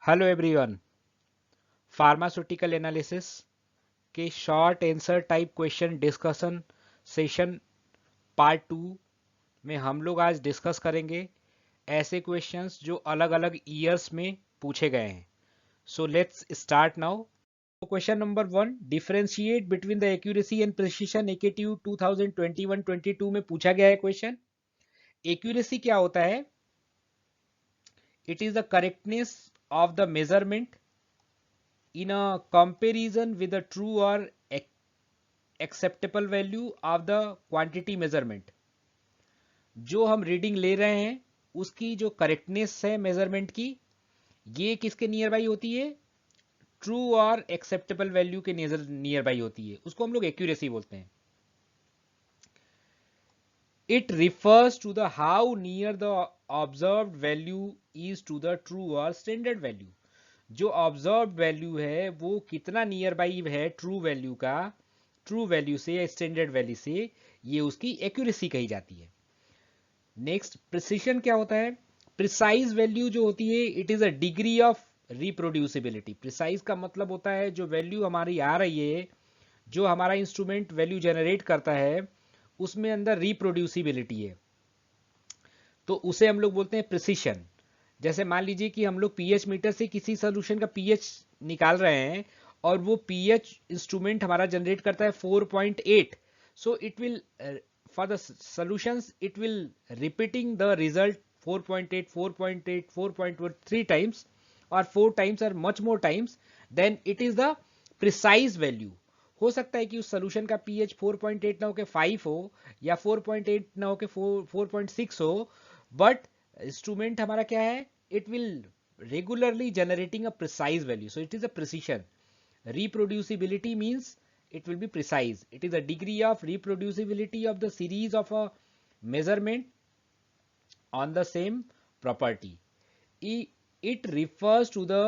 Hello everyone. Pharmaceutical analysis के short answer type question discussion session part 2 में हम लोग आज डिस्कस करेंगे ऐसे क्वेश्चंस जो अलग अलग ईयर्स में पूछे गए हैं। So let's start now. Question number 1, differentiate between the accuracy and precision AKTU 2021-22 में पूछा गया है क्वेश्चन। एक्यूरेसी क्या होता है? It is the correctness of the measurement in a comparison with the true or acceptable value of the quantity measurement। जो हम reading ले रहे हैं उसकी जो करेक्टनेस है मेजरमेंट की, ये किसके नियर बाई होती है? ट्रू और एक्सेप्टेबल वैल्यू के नियर बाई होती है, उसको हम लोग एक्यूरेसी बोलते हैं। It refers to the how near the observed value is to the true और स्टैंडर्ड वैल्यू। जो ऑब्जर्व वैल्यू है वो कितना नियर बाई है ट्रू वैल्यू का, ट्रू वैल्यू से या स्टैंडर्ड वैल्यू से, ये उसकी एक्यूरेसी कही जाती है। नेक्स्ट, प्रिसिशन क्या होता है? प्रिसाइज वैल्यू जो होती है, it is a degree of reproducibility. Precise का मतलब होता है जो वैल्यू हमारी आ रही है, जो हमारा इंस्ट्रूमेंट वैल्यू जनरेट करता है, उसमें अंदर रिप्रोड्यूसिबिलिटी है, तो उसे हम लोग बोलते हैं प्रिसिशन। जैसे मान लीजिए कि हम लोग पीएच मीटर से किसी सोल्यूशन का पीएच निकाल रहे हैं और वो पीएच इंस्ट्रूमेंट हमारा जनरेट करता है 4.8, so it will for the solutions it will repeating the result 4.8 4.8 4.3 times और 4 टाइम्स और much more times, then it is the precise value. हो सकता है कि उस सोल्यूशन का पीएच 4.8 ना हो के 5 हो, या 4.8 ना हो के 4.6 हो, बट इंस्ट्रूमेंट हमारा क्या है? It will regularly generating a precise value, so it is a precision. reproducibility means it will be precise. It is a degree of reproducibility of the series of a measurement on the same property. It refers to the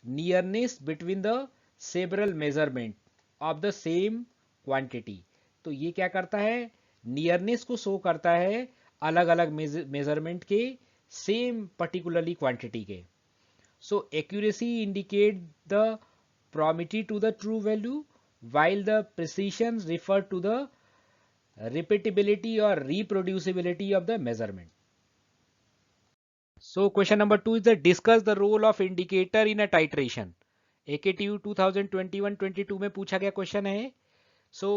nearness between the several measurement of the same quantity। तो ये क्या करता है? Nearness को show करता है अलग अलग मेजरमेंट के सेम पर्टिकुलरली क्वांटिटी के। So accuracy indicate the proximity to the true value, while the precision refer to the repeatability or reproducibility of the measurement. So question number 2 is the discuss the role of indicator in a titration। AKTU 2021-22 में पूछा गया question है। So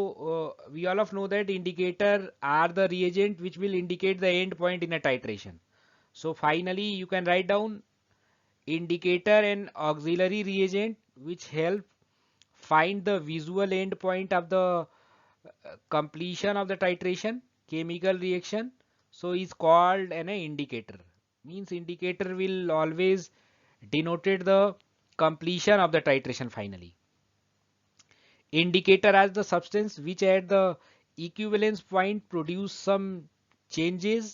we all of know that indicator are the reagent which will indicate the end point in a titration. So finally you can write down indicator and auxiliary reagent which help find the visual end point of the completion of the titration chemical reaction, so is called an indicator। Means indicator will always denoted the completion of the titration finally। Indicator as the substance which at the equivalence point produce some changes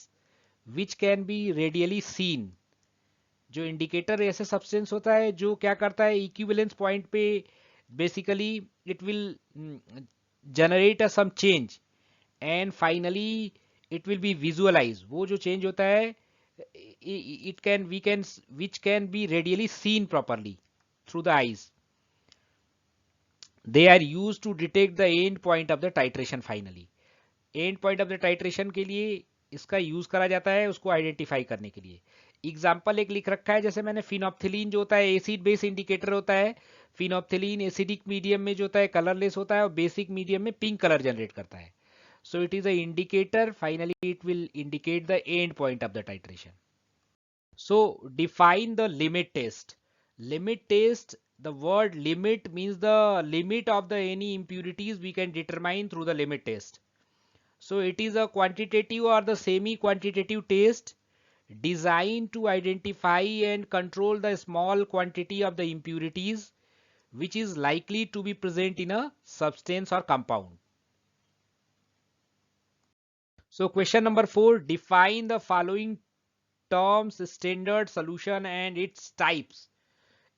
which can be readily seen। जो indicator ऐसे substance होता है जो क्या करता है, equivalence point पे basically it will generate a some change and finally it will be visualise. वो जो चेंज होता है it can we can which can be readily seen properly through the eyes. They are use to detect the end point of the titration finally. End point of the titration के लिए इसका use करा जाता है, उसको identify करने के लिए। एग्जाम्पल एक लिख रखा है, जैसे मैंने फिनोप्थिलीन जो होता है एसिड बेस इंडिकेटर होता है। फिनोप्थिलीन एसिडिक मीडियम में जो होता है कलरलेस होता है और बेसिक मीडियम में पिंक कलर जनरेट करता है। So it is a indicator, finally it will indicate the end point of the titration. So define the limit test. Limit test, the word limit means the limit of the any impurities we can determine through the limit test। So it is a quantitative or the semi-quantitative test designed to identify and control the small quantity of the impurities which is likely to be present in a substance or compound। So question number 4, define the following terms standard solution and its types।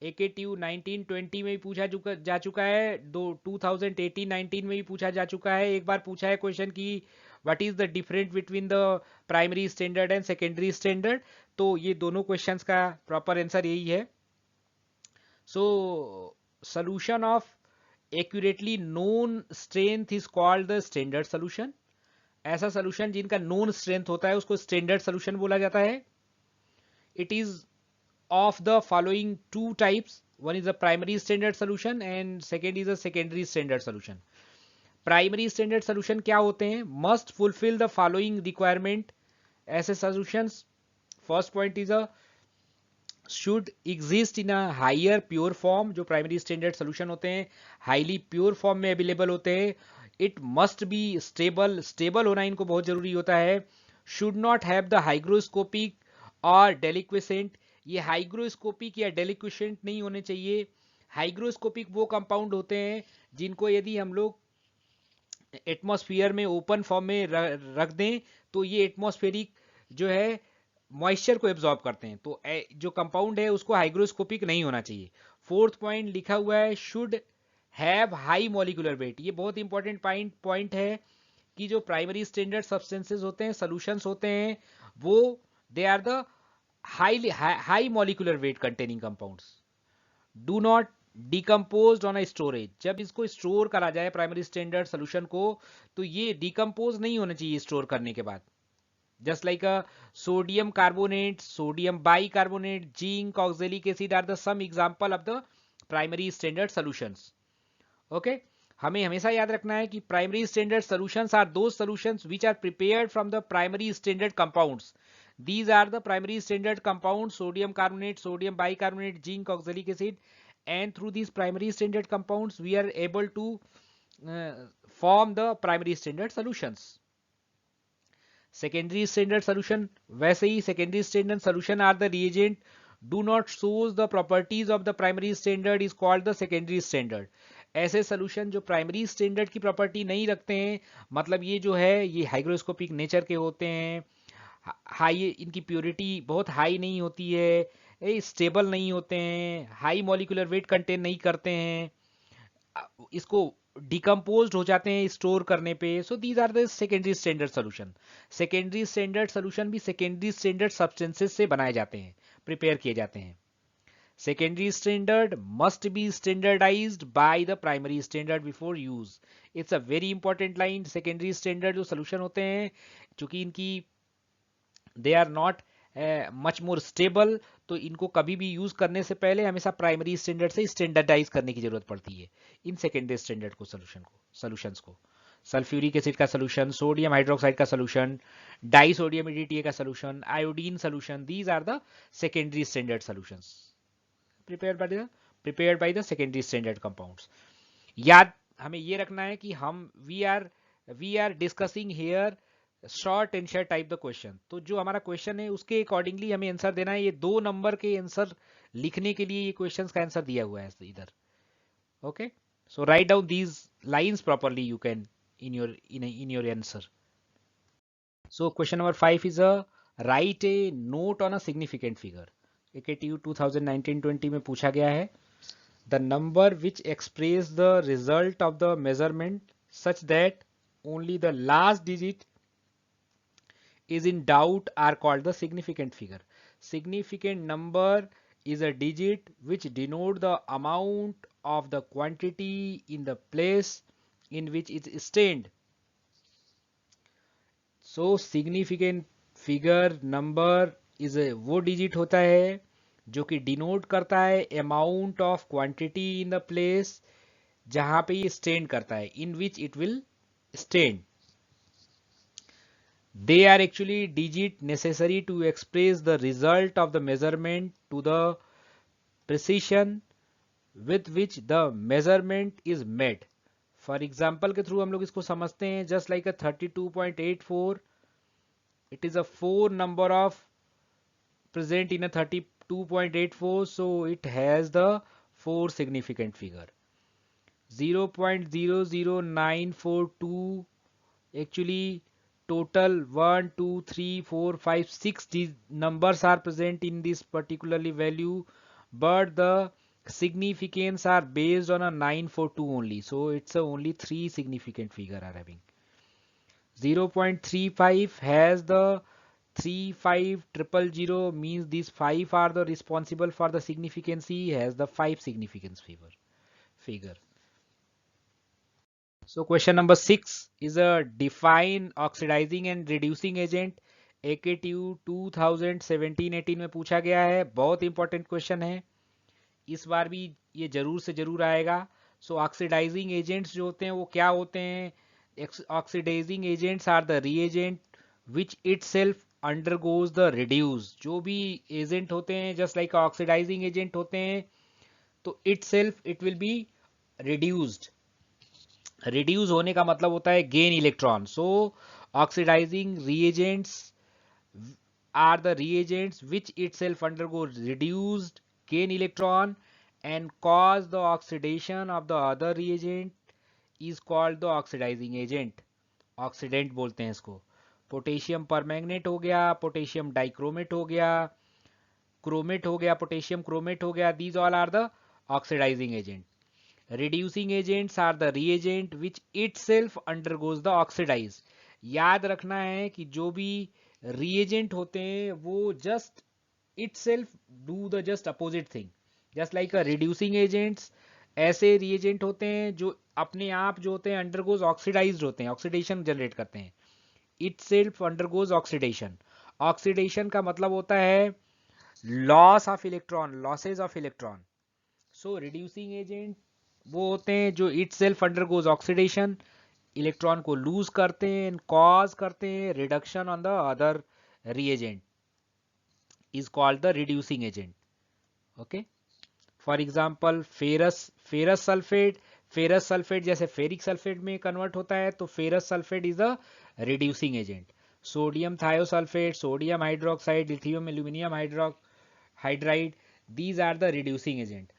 AKTU 1920 में भी पूछा जा चुका है, 2018-19 में भी पूछा जा चुका है। एक बार पूछा है क्वेश्चन की what is the difference between the primary standard and secondary standard. तो ये दोनों क्वेश्चंस का प्रॉपर आंसर यही है। So solution of accurately known strength is called the standard solution. ऐसा solution जिनका known strength होता है उसको standard solution बोला जाता है. It is of the following two types. One is a primary standard solution and second is a secondary standard solution. Primary standard solution क्या होते हैं? Must fulfill the following requirement. ऐसे solutions, first point is a should exist in a higher pure form. जो primary standard solution होते हैं highly pure form में available होते हैं. It must be stable. Stable होना इनको बहुत जरूरी होता है. Should not have the hygroscopic और डेलिक्वेसेंट. ये हाइग्रोस्कोपिक या डेलिक्वेसेंट नहीं होने चाहिए. हाइग्रोस्कोपिक वो कंपाउंड होते हैं जिनको यदि हम लोग एटमॉस्फेयर में ओपन फॉर्म में रख दें तो ये एटमॉस्फेरिक जो है मॉइस्चर को एब्जॉर्ब करते हैं. तो जो कंपाउंड है उसको हाइग्रोस्कोपिक नहीं होना चाहिए. फोर्थ पॉइंट लिखा हुआ है should have high molecular weight. ये बहुत इंपॉर्टेंट पॉइंट है कि जो प्राइमरी स्टैंडर्ड सब्सटेंसेस होते हैं, सॉल्यूशंस होते हैं, वो they are the high molecular weight containing compounds. Do not decomposed on a storage. जब इसको स्टोर करा जाए प्राइमरी स्टैंडर्ड सोल्यूशन को तो ये डिकम्पोज नहीं होना चाहिए स्टोर करने के बाद. Just like a sodium carbonate, sodium bicarbonate, zinc, oxalic acid are the some example of the primary standard solutions. Okay, हमें हमेशा याद रखना है कि primary standard solutions are those solutions which are prepared from the primary standard compounds. These are the primary standard compounds: sodium carbonate, sodium bicarbonate, zinc, oxalic acid. And through these primary standard compounds, we are able to form the primary standard solutions. Secondary standard solution, वैसे ही secondary standard solution are the reagent do not shows the properties of the primary standard is called the secondary standard. ऐसे solution जो primary standard की property नहीं रखते हैं, मतलब ये जो है ये हाइग्रोस्कोपिक नेचर के होते हैं, हाई इनकी प्योरिटी बहुत हाई नहीं होती है, स्टेबल नहीं होते हैं, हाई मॉलिक्यूलर वेट कंटेन नहीं करते हैं, इसको डिकम्पोज हो जाते हैं स्टोर करने पे. So these are the secondary standard solution. Secondary standard solution भी सेकेंडरी स्टैंडर्ड सब्सटेंसेस से बनाए जाते हैं, प्रिपेयर किए जाते हैं. Secondary standard must be standardized by the primary standard before use. It's a very important line. Secondary standard जो solution होते हैं चूंकि इनकी they are not much more stable, तो इनको कभी भी यूज करने से पहले हमेशा प्राइमरी स्टैंडर्ड से स्टैंडर्डाइज करने की जरूरत पड़ती है इन सेकेंडरी स्टैंडर्ड को सॉल्यूशंस को. सल्फ्यूरिक एसिड का सोल्यूशन, सोडियम हाइड्रोक्साइड का सोल्यूशन, डाई सोडियम EDTA का solution, iodine solution, these are the secondary standard solutions prepared by the secondary standard compounds. याद हमें ये रखना है कि हम we are discussing here short answer type the question. तो जो हमारा क्वेश्चन है उसके अकॉर्डिंगली हमें आंसर देना है. ये 2 नंबर के आंसर लिखने के लिए ये क्वेश्चंस का आंसर दिया हुआ है इधर. Okay, so write down these lines properly you can in your answer. So question number 5 is a write a note on a significant figure. AKTU 2019-20 में पूछा गया है. The number which express the result of the measurement such that only the last digit is in doubt are called the significant figure. Significant number is a digit which denote the amount of the quantity in the place in which it is stained. So significant figure number is a वो digit होता है जो कि denote करता है amount of quantity in the place जहां पे ये स्टैंड करता है, in which it will stand. They are actually digit necessary to express the result of the measurement to the precision with which the measurement is made. For example के through हम लोग इसको समझते हैं. Just like a 32.84, it is a 4 number of present in a 32.84, so it has the 4 significant figure. 0.00942 actually total 1 2 3 4 5 6 these numbers are present in this particularly value, but the significance are based on a 942 only, so it's a only 3 significant figure are having. 0.35 has the 3500 means these 5 are the responsible for the significance. He has the 5 significance figure. So question number 6 is a define oxidizing and reducing agent. AKTU 2017-18 में पूछा गया है, बहुत important question है, इस बार भी ये जरूर से जरूर आएगा. सो ऑक्सीडाइजिंग एजेंट्स जो होते हैं वो क्या होते हैं? Oxidising agents are the reagent which itself undergoes the reduce. जो भी एजेंट होते हैं जस्ट लाइक ऑक्सीडाइजिंग एजेंट होते हैं, तो itself it will be reduced. Reduce होने का मतलब होता है gain electron. So oxidising reagents are the reagents which itself undergo reduced gain electron and cause the oxidation of the other reagent is called the oxidizing agent. Oxidant बोलते हैं इसको. Potassium permanganate हो गया, पोटेशियम डाइक्रोमेट हो गया, chromate हो गया, potassium chromate हो गया, these all are the oxidizing agent. Reducing agents are the reagent which itself undergoes the oxidize. याद रखना है कि जो भी reagent होते हैं वो just itself do the just opposite thing. Just like a reducing agents, ऐसे reagent होते हैं जो अपने आप जो होते हैं undergoes oxidized होते हैं, oxidation generate करते हैं. Itself undergoes oxidation. Oxidation का मतलब होता है loss of electron, losses of electron. So reducing agent वो होते हैं जो itself undergoes oxidation, electron को लूज करते हैं, कॉज करते हैं reduction on the other reagent, is called the reducing agent. Okay, for example ferrous sulphate जैसे फेरिक सल्फेट में कन्वर्ट होता है, तो ferrous sulphate is a reducing agent. Sodium thiosulphate, sodium hydroxide, lithium aluminium hydride, these are the reducing agent.